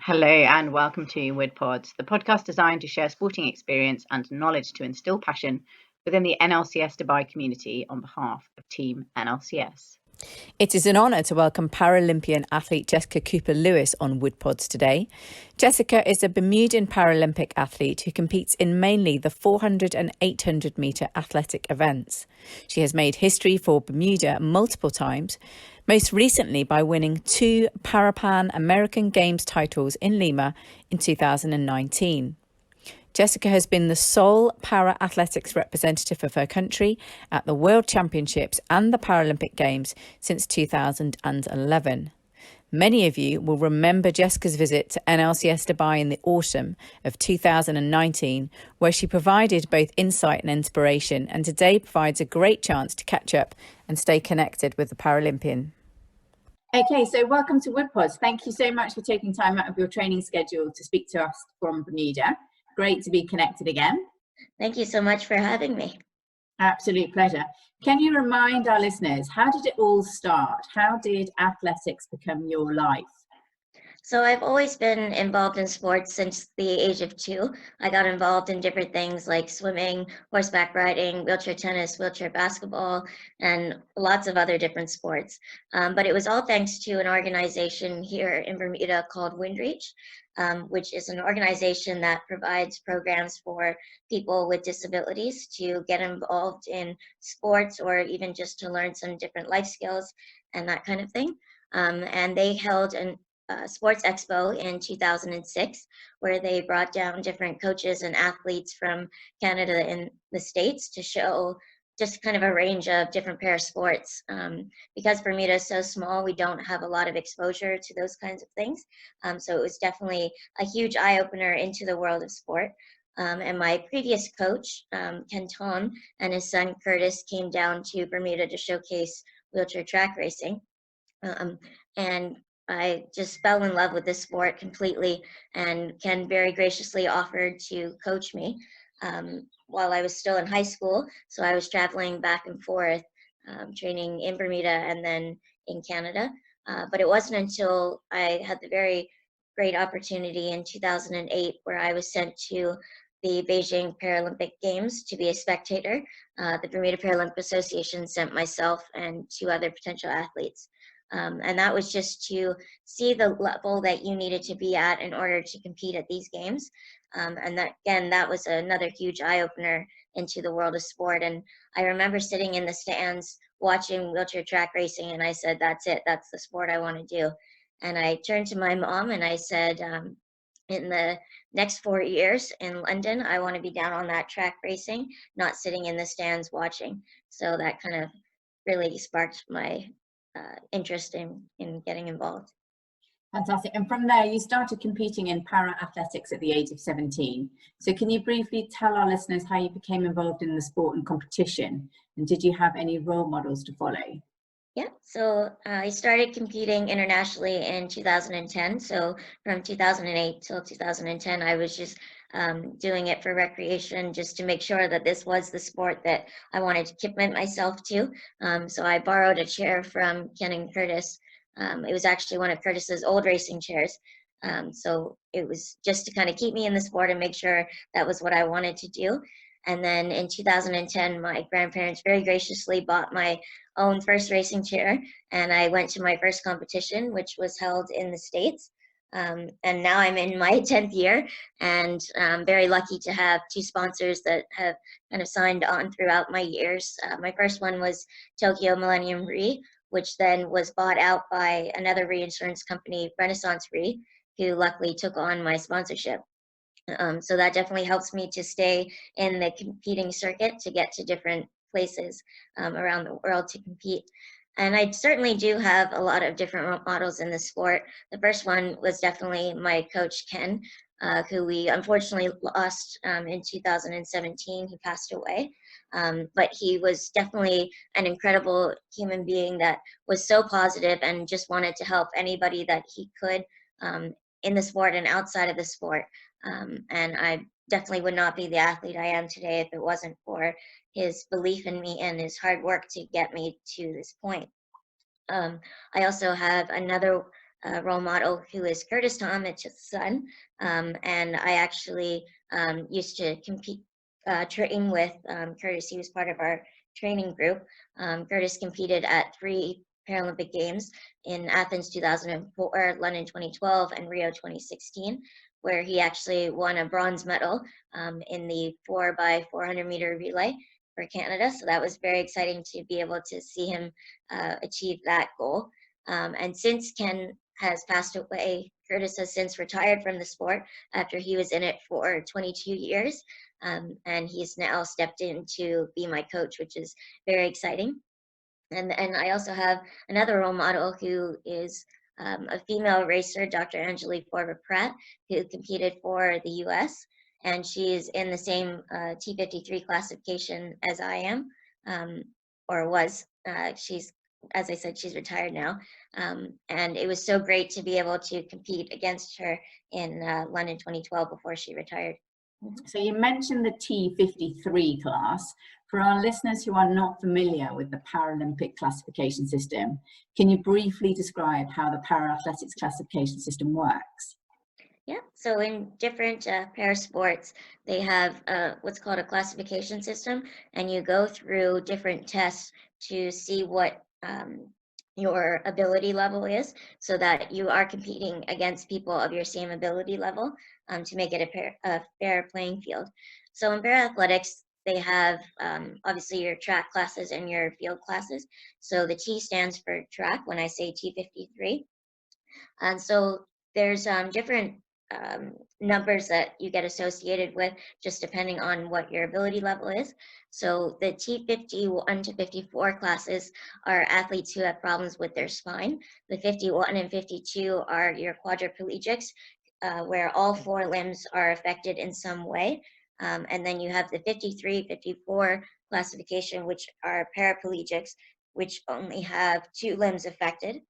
Hello and welcome to WoodPods, the podcast designed to share sporting experience and knowledge to instill passion within the NLCS Dubai community on behalf of Team NLCS. It is an honour to welcome Paralympian athlete Jessica Lewis on WoodPods today. Jessica is a Bermudan Paralympic athlete who competes in mainly the 400 and 800 metre athletic events. She has made history for Bermuda multiple times, most recently by winning 2 Parapan American Games titles in Lima in 2019. Jessica has been the sole para-athletics representative of her country at the World Championships and the Paralympic Games since 2011. Many of you will remember Jessica's visit to NLCS Dubai in the autumn of 2019, where she provided both insight and inspiration, and today provides a great chance to catch up and stay connected with the Paralympian. Okay, so welcome to WoodPods. Thank you so much for taking time out of your training schedule to speak to us from Bermuda. Great to be connected again. Thank you so much for having me. Absolute pleasure. Can you remind our listeners, how did it all start? How did athletics become your life? So I've always been involved in sports since the age of 2. I got involved in different things like swimming, horseback riding, wheelchair tennis, wheelchair basketball, and lots of other different sports. But it was all thanks to an organization here in Bermuda called WindReach, which is an organization that provides programs for people with disabilities to get involved in sports or even just to learn some different life skills and that kind of thing. And they held an Sports Expo in 2006, where they brought down different coaches and athletes from Canada and the States to show just kind of a range of different para sports. Because Bermuda is so small, we don't have a lot of exposure to those kinds of things. So it was definitely a huge eye-opener into the world of sport. And my previous coach, Ken Tom, and his son Curtis came down to Bermuda to showcase wheelchair track racing. And I just fell in love with this sport completely, and Ken very graciously offered to coach me while I was still in high school. So I was traveling back and forth, training in Bermuda and then in Canada. But it wasn't until I had the very great opportunity in 2008 where I was sent to the Beijing Paralympic Games to be a spectator. The Bermuda Paralympic Association sent myself and 2 other potential athletes. And that was just to see the level that you needed to be at in order to compete at these games. And that, again, that was another huge eye-opener into the world of sport. And I remember sitting in the stands watching wheelchair track racing, and I said, that's it, that's the sport I want to do. And I turned to my mom and I said, in the next 4 years in London, I want to be down on that track racing, not sitting in the stands watching. So that kind of really sparked my interest in getting involved. Fantastic. And from there, you started competing in para-athletics at the age of 17. So can you briefly tell our listeners how you became involved in the sport and competition? And did you have any role models to follow? Yeah, so I started competing internationally in 2010. So from 2008 till 2010, I was just doing it for recreation, just to make sure that this was the sport that I wanted to commit myself to. So I borrowed a chair from Ken and Curtis. It was actually one of Curtis's old racing chairs. So it was just to kind of keep me in the sport and make sure that was what I wanted to do. And then in 2010, my grandparents very graciously bought my own first racing chair, and I went to my first competition, which was held in the States. And now I'm in my 10th year, and I'm very lucky to have 2 sponsors that have kind of signed on throughout my years. My first one was Tokyo Millennium Re, which then was bought out by another reinsurance company, Renaissance Re, who luckily took on my sponsorship. So that definitely helps me to stay in the competing circuit, to get to different places around the world to compete. And I certainly do have a lot of different role models in the sport. The first one was definitely my coach, Ken, who we unfortunately lost in 2017. He passed away. But he was definitely an incredible human being that was so positive and just wanted to help anybody that he could in the sport and outside of the sport. And I definitely would not be the athlete I am today if it wasn't for his belief in me and his hard work to get me to this point. I also have another role model who is Curtis Tomich's son, and I actually used to train with Curtis. He was part of our training group. Curtis competed at 3 Paralympic Games in Athens 2004, London 2012, and Rio 2016, where he actually won a bronze medal in the 4x400 meter relay for Canada. So that was very exciting to be able to see him achieve that goal. And since Ken has passed away, Curtis has since retired from the sport after he was in it for 22 years. And he's now stepped in to be my coach, which is very exciting. And I also have another role model who is a female racer, Dr. Angelique Barber-Pratt, who competed for the US. And she's in the same T53 classification as I am, or was. She's, as I said, she's retired now. And it was so great to be able to compete against her in London 2012 before she retired. So you mentioned the T53 class. For our listeners who are not familiar with the Paralympic classification system, can you briefly describe how the para-athletics classification system works? Yeah, so in different para sports, they have what's called a classification system, and you go through different tests to see what your ability level is, so that you are competing against people of your same ability level to make it a fair playing field. So in para athletics, they have obviously your track classes and your field classes. So the T stands for track when I say T53. And so there's different numbers that you get associated with just depending on what your ability level is. So the T51 to 54 classes are athletes who have problems with their spine. The 51 and 52 are your quadriplegics, where all 4 limbs are affected in some way. And then you have the 53, 54 classification, which are paraplegics, which only have 2 limbs affected.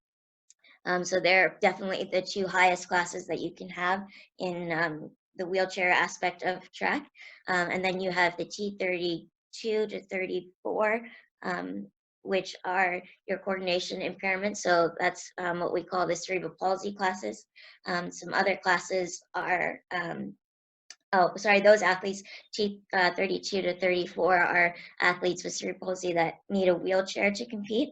So they're definitely the 2 highest classes that you can have in the wheelchair aspect of track. And then you have the T32 to 34, which are your coordination impairments. So that's what we call the cerebral palsy classes. Some other classes are, those athletes, T32 to 34 are athletes with cerebral palsy that need a wheelchair to compete.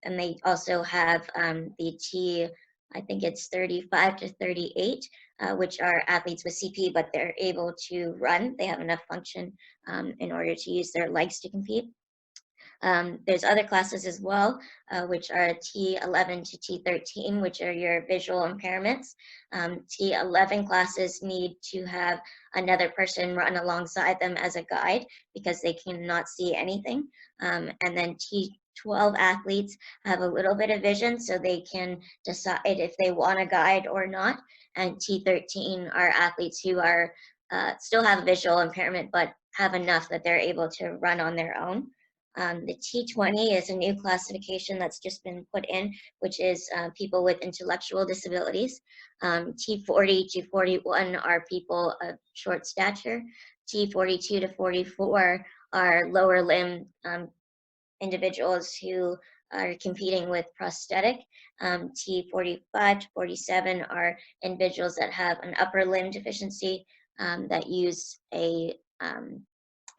And they also have the I think it's 35 to 38, which are athletes with CP, but they're able to run. They have enough function in order to use their legs to compete. There's other classes as well, which are T11 to T13, which are your visual impairments. T11 classes need to have another person run alongside them as a guide because they cannot see anything. And then T12 athletes have a little bit of vision, so they can decide if they want a guide or not. And T13 are athletes who are still have a visual impairment, but have enough that they're able to run on their own. The T20 is a new classification that's just been put in, which is people with intellectual disabilities. T40 to 41 are people of short stature. T42 to 44 are lower limb individuals who are competing with prosthetic. T45 to 47 are individuals that have an upper limb deficiency that use a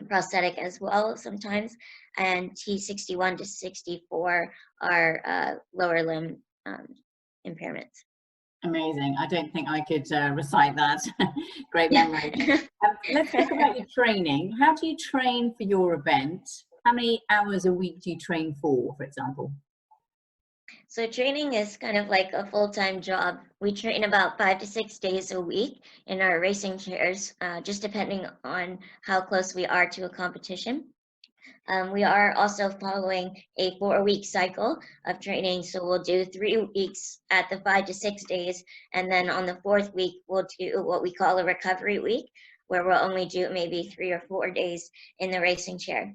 prosthetic as well sometimes, and T61 to 64 are lower limb impairments. Amazing. I don't think I could recite that. Great memory. Let's talk about your training. How do you train for your event? How many hours a week do you train for example? So training is kind of like a full-time job. We train about 5 to 6 days a week in our racing chairs, just depending on how close we are to a competition. We are also following a 4-week cycle of training. So we'll do 3 weeks at the 5 to 6 days. And then on the 4th week, we'll do what we call a recovery week, where we'll only do maybe 3 or 4 days in the racing chair.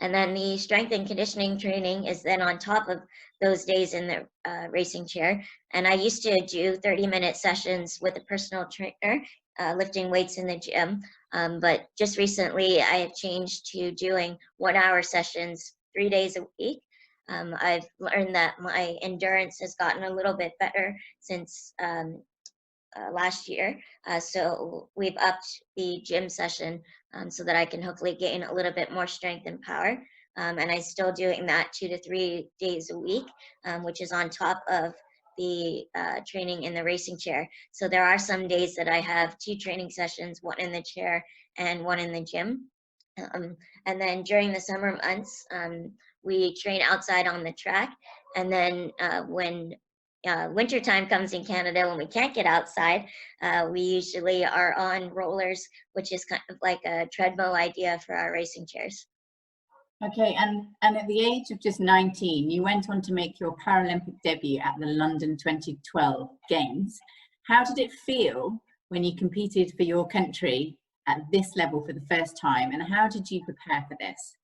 And then the strength and conditioning training is then on top of those days in the racing chair. And I used to do 30-minute sessions with a personal trainer, lifting weights in the gym. But just recently, I have changed to doing 1-hour sessions 3 days a week. I've learned that my endurance has gotten a little bit better since last year. So we've upped the gym session so that I can hopefully gain a little bit more strength and power. And I'm still doing that 2 to 3 days a week, which is on top of the training in the racing chair. So there are some days that I have 2 training sessions, one in the chair and one in the gym. And then during the summer months, we train outside on the track. And then when winter time comes in Canada, when we can't get outside, we usually are on rollers, which is kind of like a treadmill idea for our racing chairs. Okay, and at the age of just 19, you went on to make your Paralympic debut at the London 2012 Games. How did it feel when you competed for your country at this level for the first time, and how did you prepare for this?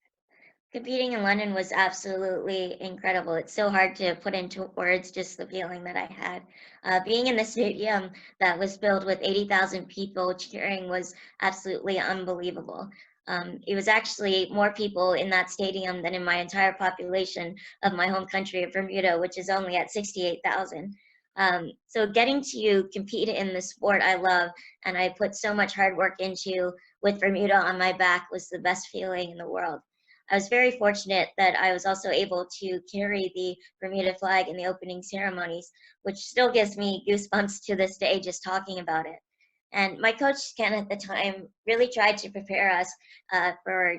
Competing in London was absolutely incredible. It's so hard to put into words just the feeling that I had. Being in the stadium that was filled with 80,000 people cheering was absolutely unbelievable. It was actually more people in that stadium than in my entire population of my home country of Bermuda, which is only at 68,000. So getting to compete in the sport I love and I put so much hard work into with Bermuda on my back was the best feeling in the world. I was very fortunate that I was also able to carry the Bermuda flag in the opening ceremonies, which still gives me goosebumps to this day just talking about it. And my coach, Ken, at the time really tried to prepare us for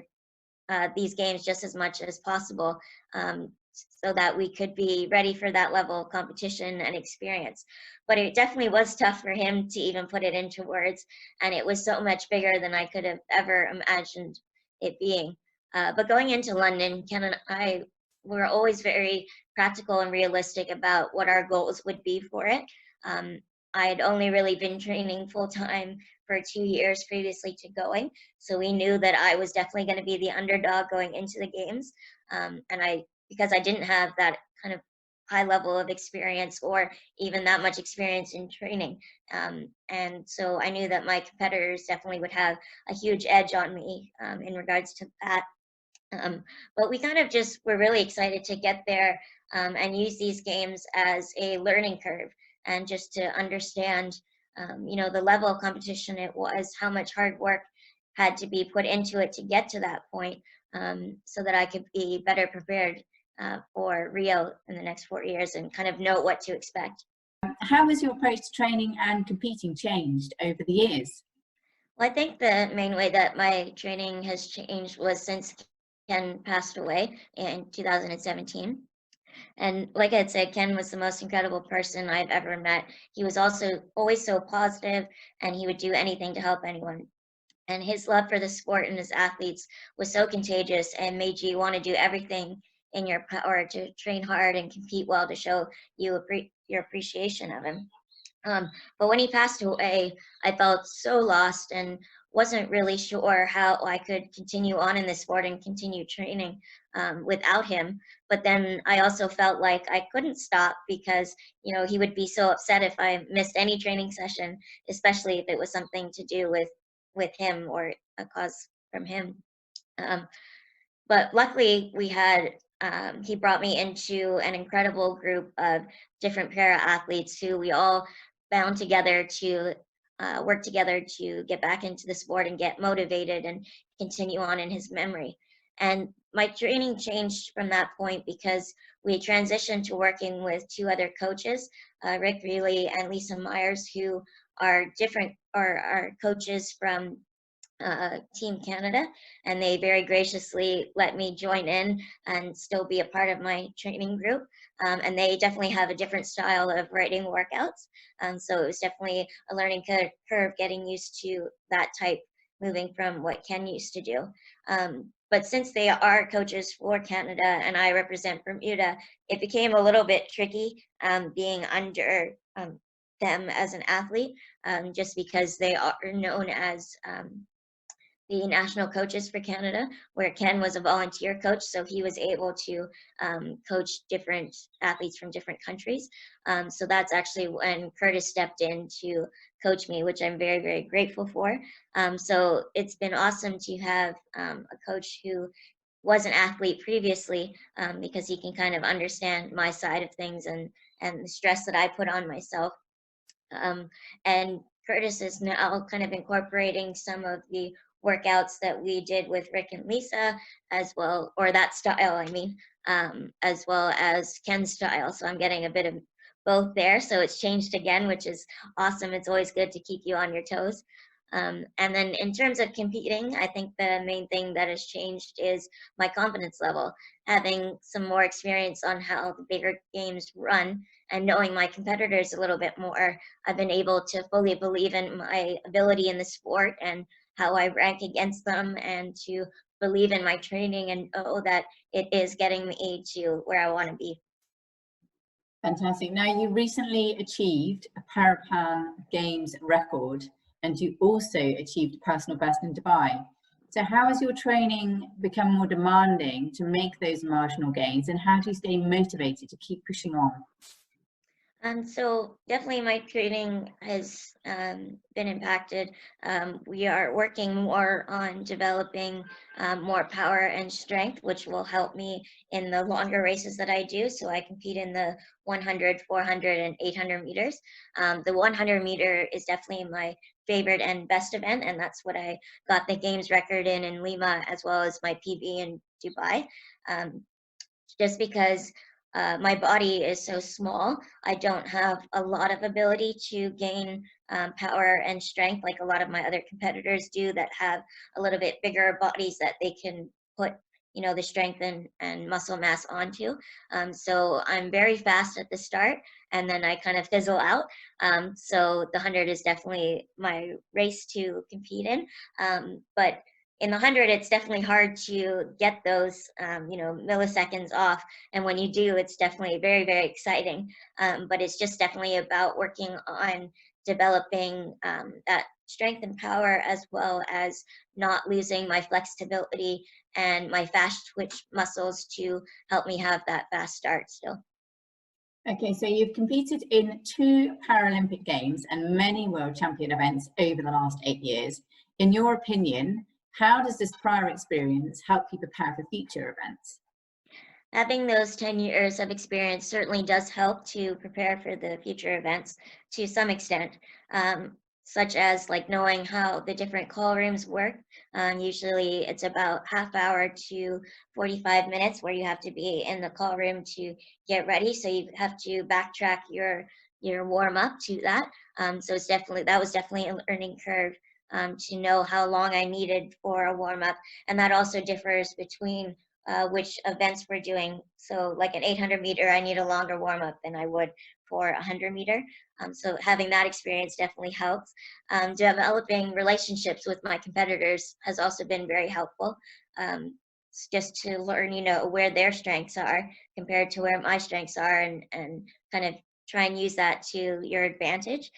these games just as much as possible so that we could be ready for that level of competition and experience. But it definitely was tough for him to even put it into words, and it was so much bigger than I could have ever imagined it being. But going into London, Ken and I were always very practical and realistic about what our goals would be for it. I had only really been training full time for 2 years previously to going, so we knew that I was definitely going to be the underdog going into the games. Because I didn't have that kind of high level of experience or even that much experience in training. And so I knew that my competitors definitely would have a huge edge on me in regards to that. But we kind of just were really excited to get there and use these games as a learning curve and just to understand, the level of competition it was, how much hard work had to be put into it to get to that point so that I could be better prepared for Rio in the next 4 years and kind of know what to expect. How has your approach to training and competing changed over the years? Well, I think the main way that my training has changed was since Ken passed away in 2017. And like I had said, Ken was the most incredible person I've ever met. He was also always so positive, and he would do anything to help anyone. And his love for the sport and his athletes was so contagious and made you want to do everything in your power to train hard and compete well to show you your appreciation of him. But when he passed away, I felt so lost and wasn't really sure how I could continue on in this sport and continue training without him. But then I also felt like I couldn't stop because, he would be so upset if I missed any training session, especially if it was something to do with him or a cause from him. But luckily he brought me into an incredible group of different para athletes who we all bound together to work together to get back into the sport and get motivated and continue on in his memory. And my training changed from that point because we transitioned to working with 2 other coaches, Rick Reilly and Lisa Myers, who are coaches from Team Canada, and they very graciously let me join in and still be a part of my training group. And they definitely have a different style of writing workouts. So it was definitely a learning curve getting used to that type, moving from what Ken used to do. But since they are coaches for Canada and I represent Bermuda, it became a little bit tricky being under them as an athlete, just because they are known as the national coaches for Canada, where Ken was a volunteer coach, so he was able to coach different athletes from different countries. So that's actually when Curtis stepped in to coach me, which I'm very, very grateful for. So it's been awesome to have a coach who was an athlete previously, because he can kind of understand my side of things and the stress that I put on myself. And Curtis is now kind of incorporating some of the workouts that we did with Rick and Lisa as well, or that style, I mean, as well as Ken's style. So I'm getting a bit of both there. So it's changed again, which is awesome. It's always good to keep you on your toes. And then in terms of competing, I think the main thing that has changed is my confidence level. Having some more experience on how the bigger games run and knowing my competitors a little bit more, I've been able to fully believe in my ability in the sport and how I rank against them, and to believe in my training and know that it is getting me to where I want to be. Fantastic. Now, you recently achieved a Parapan Games record, and you also achieved a personal best in Dubai. So how has your training become more demanding to make those marginal gains, and how do you stay motivated to keep pushing on? So definitely my training has been impacted. We are working more on developing more power and strength, which will help me in the longer races that I do. So I compete in the 100, 400, and 800 meters. The 100 meter is definitely my favorite and best event, and that's what I got the games record in Lima, as well as my PB in Dubai. Just because my body is so small, I don't have a lot of ability to gain power and strength like a lot of my other competitors do that have a little bit bigger bodies that they can put, you know, the strength and muscle mass onto. So I'm very fast at the start, and then I kind of fizzle out. So the 100 is definitely my race to compete in. But in the 100, it's definitely hard to get those, milliseconds off. And when you do, it's definitely very, very exciting. But it's just definitely about working on developing that strength and power, as well as not losing my flexibility and my fast twitch muscles to help me have that fast start still. Okay, so you've competed in 2 Paralympic Games and many World Champion events over the last 8 years. In your opinion, how does this prior experience help you prepare for future events? Having those 10 years of experience certainly does help to prepare for the future events to some extent, such as like knowing how the different call rooms work. Usually it's about half hour to 45 minutes where you have to be in the call room to get ready. So you have to backtrack your warm up to that. So that was definitely a learning curve, to know how long I needed for a warm up. And that also differs between which events we're doing. So like an 800 meter, I need a longer warm up than I would for a 100 meter. So having that experience definitely helps. Developing relationships with my competitors has also been very helpful. Just to learn, where their strengths are compared to where my strengths are, and kind of try and use that to your advantage.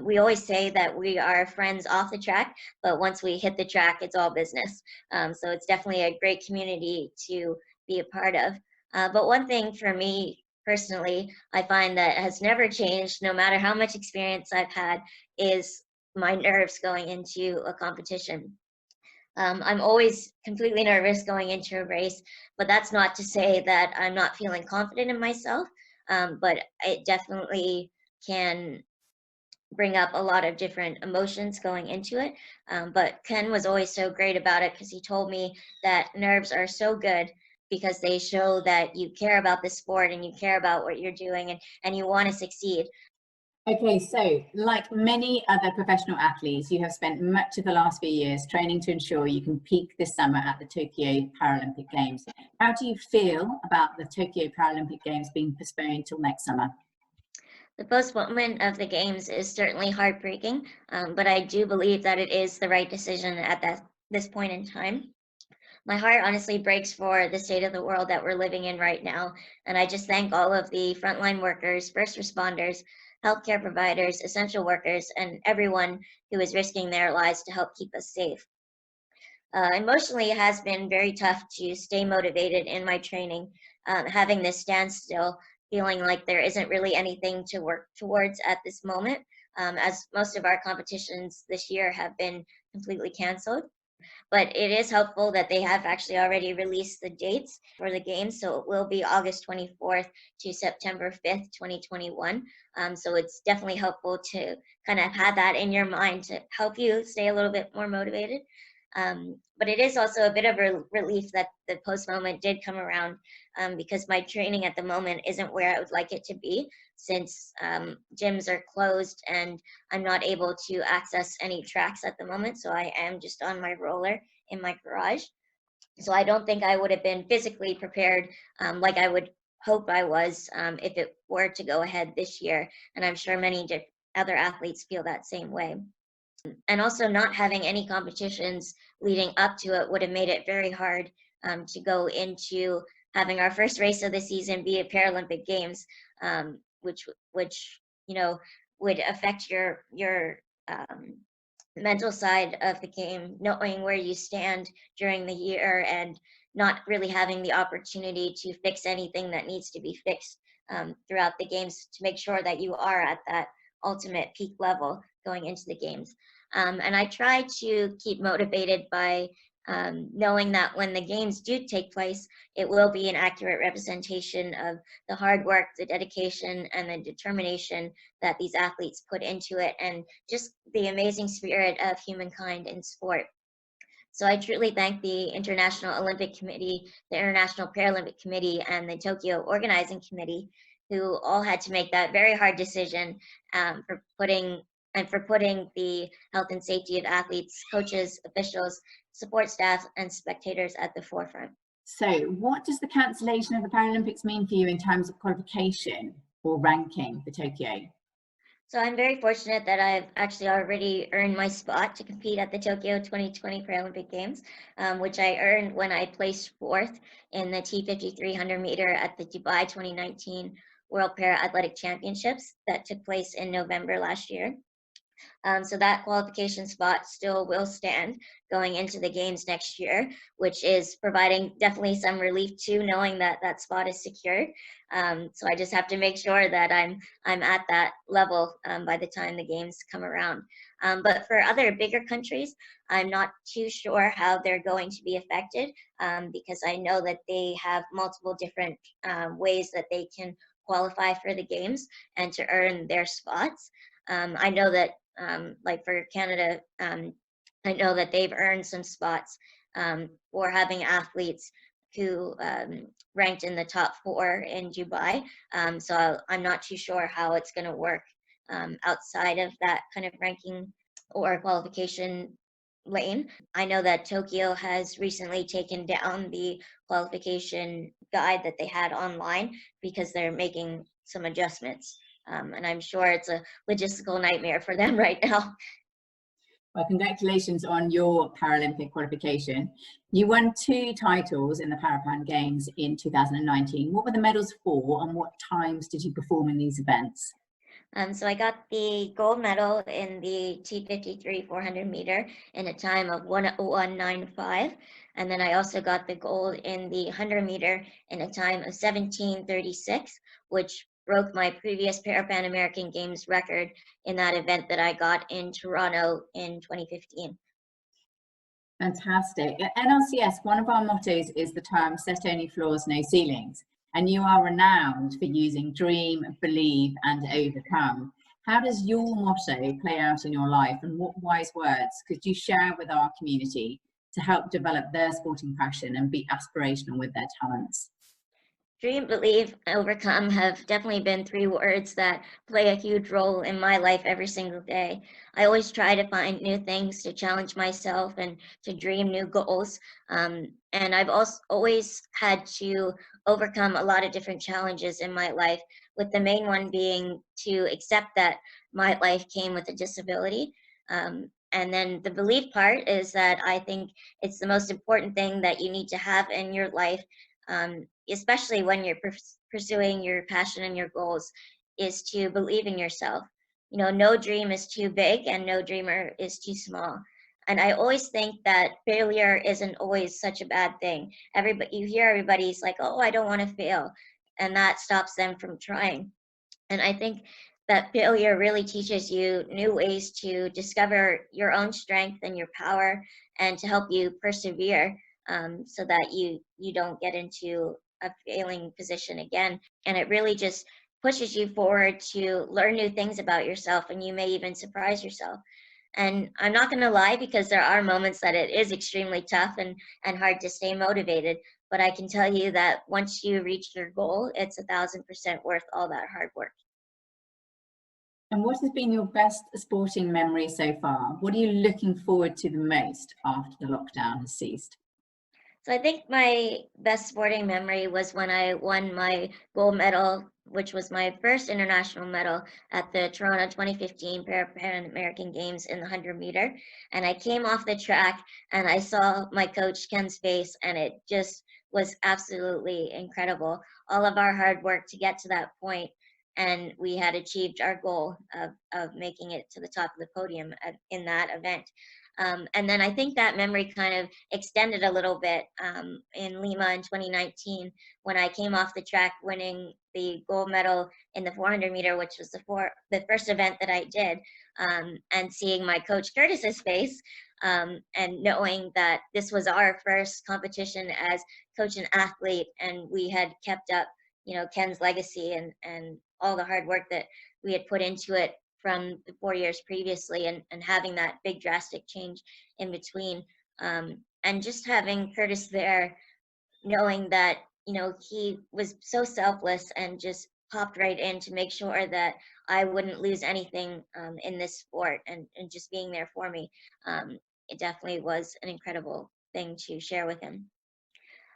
We always say that we are friends off the track, but once we hit the track, it's all business. So it's definitely a great community to be a part of. But one thing for me personally, I find that has never changed, no matter how much experience I've had, is my nerves going into a competition. I'm always completely nervous going into a race, but that's not to say that I'm not feeling confident in myself. But it definitely can bring up a lot of different emotions going into it. But Ken was always so great about it, because he told me that nerves are so good because they show that you care about the sport and you care about what you're doing, and you want to succeed. Okay, so like many other professional athletes, you have spent much of the last few years training to ensure you can peak this summer at the Tokyo Paralympic Games. How do you feel about the Tokyo Paralympic Games being postponed till next summer? The postponement of the games is certainly heartbreaking, but I do believe that it is the right decision at this point in time. My heart honestly breaks for the state of the world that we're living in right now, and I just thank all of the frontline workers, first responders, healthcare providers, essential workers, and everyone who is risking their lives to help keep us safe. Emotionally, it has been very tough to stay motivated in my training, having this standstill, feeling like there isn't really anything to work towards at this moment, as most of our competitions this year have been completely canceled. But it is helpful that they have actually already released the dates for the games. So it will be August 24th to September 5th, 2021. So it's definitely helpful to kind of have that in your mind to help you stay a little bit more motivated. But it is also a bit of a relief that the postponement did come around, because my training at the moment isn't where I would like it to be, since gyms are closed and I'm not able to access any tracks at the moment. So I am just on my roller in my garage. So I don't think I would have been physically prepared like I would hope I was if it were to go ahead this year. And I'm sure many other athletes feel that same way. And also not having any competitions leading up to it would have made it very hard to go into having our first race of the season be a Paralympic Games, which would affect your mental side of the game, knowing where you stand during the year and not really having the opportunity to fix anything that needs to be fixed throughout the games to make sure that you are at that ultimate peak level going into the games. And I try to keep motivated by knowing that when the games do take place, it will be an accurate representation of the hard work, the dedication, and the determination that these athletes put into it, and just the amazing spirit of humankind in sport. So I truly thank the International Olympic Committee, the International Paralympic Committee, and the Tokyo Organizing Committee, who all had to make that very hard decision for putting the health and safety of athletes, coaches, officials, support staff, and spectators at the forefront. So what does the cancellation of the Paralympics mean for you in terms of qualification or ranking for Tokyo? So I'm very fortunate that I've actually already earned my spot to compete at the Tokyo 2020 Paralympic Games, which I earned when I placed 4th in the T50 300 meter at the Dubai 2019 World Para Athletic Championships that took place in November last year. So that qualification spot still will stand going into the games next year, which is providing definitely some relief too, knowing that that spot is secured. So I just have to make sure that I'm at that level by the time the games come around. But for other bigger countries, I'm not too sure how they're going to be affected because I know that they have multiple different ways that they can qualify for the games and to earn their spots. I know that like for Canada, I know that they've earned some spots for having athletes who ranked in the top 4 in Dubai. So I'm not too sure how it's going to work outside of that kind of ranking or qualification lane. I know that Tokyo has recently taken down the qualification guide that they had online because they're making some adjustments. And I'm sure it's a logistical nightmare for them right now. Well, congratulations on your Paralympic qualification. You won 2 titles in the Parapan Games in 2019. What were the medals for, and what times did you perform in these events? So I got the gold medal in the T53 400 meter in a time of 1:01.95. And then I also got the gold in the 100 meter in a time of 17:36, which broke my previous Parapan American Games record in that event that I got in Toronto in 2015. Fantastic. At NLCS, one of our mottos is the term "set only floors, no ceilings." And you are renowned for using dream, believe, and overcome. How does your motto play out in your life, and what wise words could you share with our community to help develop their sporting passion and be aspirational with their talents? Dream, believe, overcome have definitely been 3 words that play a huge role in my life every single day. I always try to find new things to challenge myself and to dream new goals. And I've also always had to overcome a lot of different challenges in my life, with the main one being to accept that my life came with a disability. And then the belief part is that I think it's the most important thing that you need to have in your life, especially when you're pursuing your passion and your goals, is to believe in yourself. You know, no dream is too big and no dreamer is too small. And I always think that failure isn't always such a bad thing. You hear everybody's like, oh, I don't want to fail. And that stops them from trying. And I think that failure really teaches you new ways to discover your own strength and your power, and to help you persevere, so that you don't get into a failing position again. And it really just pushes you forward to learn new things about yourself, and you may even surprise yourself. And I'm not going to lie, because there are moments that it is extremely tough and hard to stay motivated. But I can tell you that once you reach your goal, it's 1,000% worth all that hard work. And what has been your best sporting memory so far? What are you looking forward to the most after the lockdown has ceased? So I think my best sporting memory was when I won my gold medal, which was my first international medal at the Toronto 2015 Parapan American Games in the 100-meter. And I came off the track and I saw my coach Ken's face, and it just was absolutely incredible. All of our hard work to get to that point, and we had achieved our goal of making it to the top of the podium in that event. And then I think that memory kind of extended a little bit in Lima in 2019, when I came off the track winning the gold medal in the 400-meter, which was the first event that I did, and seeing my coach Curtis's face, and knowing that this was our first competition as coach and athlete, and we had kept up, Ken's legacy and all the hard work that we had put into it from the 4 years previously, and having that big drastic change in between, and just having Curtis there, knowing that he was so selfless and just popped right in to make sure that I wouldn't lose anything in this sport, and just being there for me. It definitely was an incredible thing to share with him.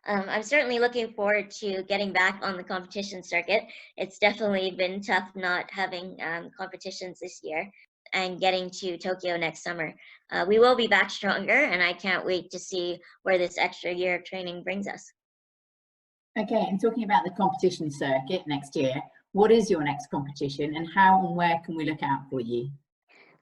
I'm certainly looking forward to getting back on the competition circuit. It's definitely been tough not having competitions this year, and getting to Tokyo next summer. We will be back stronger, and I can't wait to see where this extra year of training brings us. Okay, and talking about the competition circuit next year, what is your next competition, and how and where can we look out for you?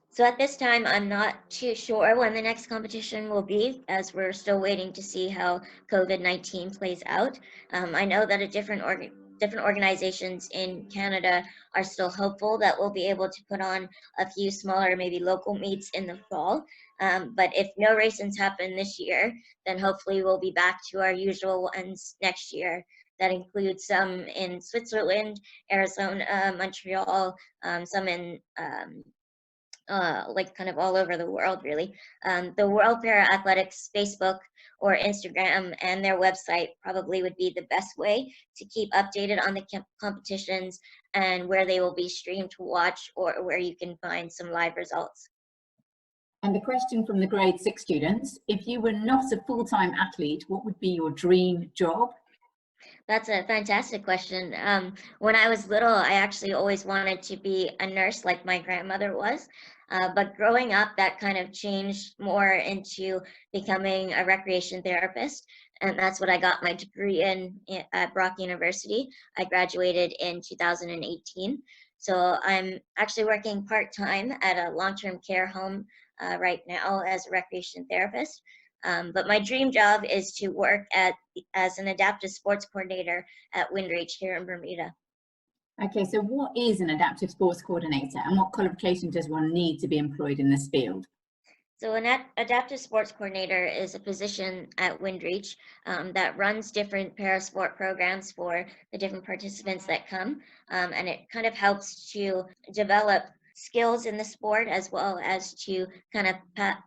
So at this time, I'm not too sure when the next competition will be, as we're still waiting to see how COVID-19 plays out. I know that different organizations in Canada are still hopeful that we'll be able to put on a few smaller, maybe local meets in the fall. But if no races happen this year, then hopefully we'll be back to our usual ones next year. That includes some in Switzerland, Arizona, Montreal, some in like kind of all over the world, really. The World Para Athletics Facebook or Instagram and their website probably would be the best way to keep updated on the competitions, and where they will be streamed to watch, or where you can find some live results. And a question from the grade 6 students: if you were not a full-time athlete, what would be your dream job? That's a fantastic question. When I was little, I actually always wanted to be a nurse like my grandmother was. But growing up, that kind of changed more into becoming a recreation therapist. And that's what I got my degree in at Brock University. I graduated in 2018. So I'm actually working part-time at a long-term care home right now as a recreation therapist. But my dream job is to work as an adaptive sports coordinator at Windreach here in Bermuda. Okay, so what is an adaptive sports coordinator, and what qualification does one need to be employed in this field? So an adaptive sports coordinator is a position at Windreach that runs different parasport programs for the different participants that come, and it kind of helps to develop skills in the sport, as well as to kind of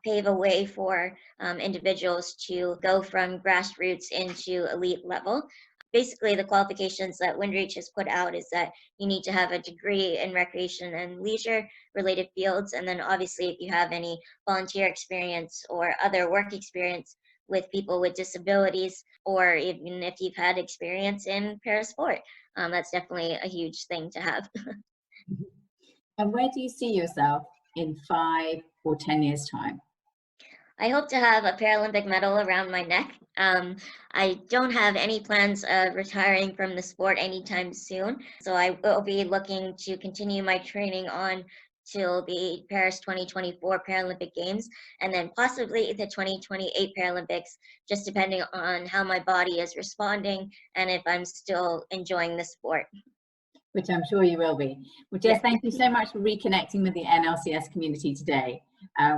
pave a way for individuals to go from grassroots into elite level. Basically, the qualifications that Windreach has put out is that you need to have a degree in recreation and leisure related fields, and then obviously if you have any volunteer experience or other work experience with people with disabilities, or even if you've had experience in parasport, that's definitely a huge thing to have. And where do you see yourself in 5 or 10 years' time? I hope to have a Paralympic medal around my neck. I don't have any plans of retiring from the sport anytime soon, so I will be looking to continue my training on till the Paris 2024 Paralympic Games, and then possibly the 2028 Paralympics, just depending on how my body is responding and if I'm still enjoying the sport. which I'm sure you will be. Well, Jess, thank you so much for reconnecting with the NLCS community today.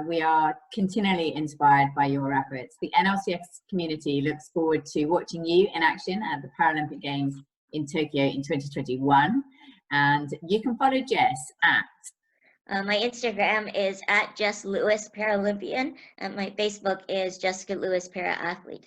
We are continually inspired by your efforts. The NLCS community looks forward to watching you in action at the Paralympic Games in Tokyo in 2021. And you can follow Jess at... my Instagram is at Jess Lewis Paralympian, and my Facebook is Jessica Lewis Para Athlete.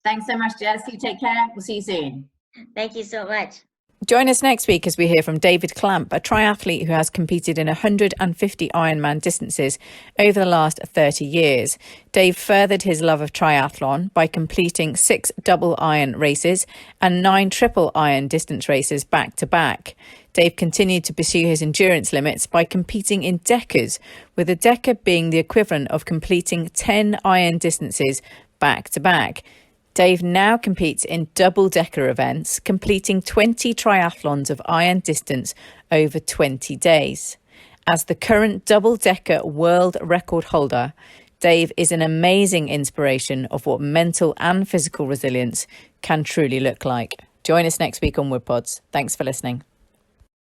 Thanks so much, Jess. You take care. We'll see you soon. Thank you so much. Join us next week as we hear from David Clamp, a triathlete who has competed in 150 Ironman distances over the last 30 years. Dave furthered his love of triathlon by completing 6 double iron races and 9 triple iron distance races back to back. Dave continued to pursue his endurance limits by competing in Deckers, with a Decker being the equivalent of completing 10 iron distances back to back. Dave now competes in double-decker events, completing 20 triathlons of iron distance over 20 days. As the current double-decker world record holder, Dave is an amazing inspiration of what mental and physical resilience can truly look like. Join us next week on WoodPods. Thanks for listening.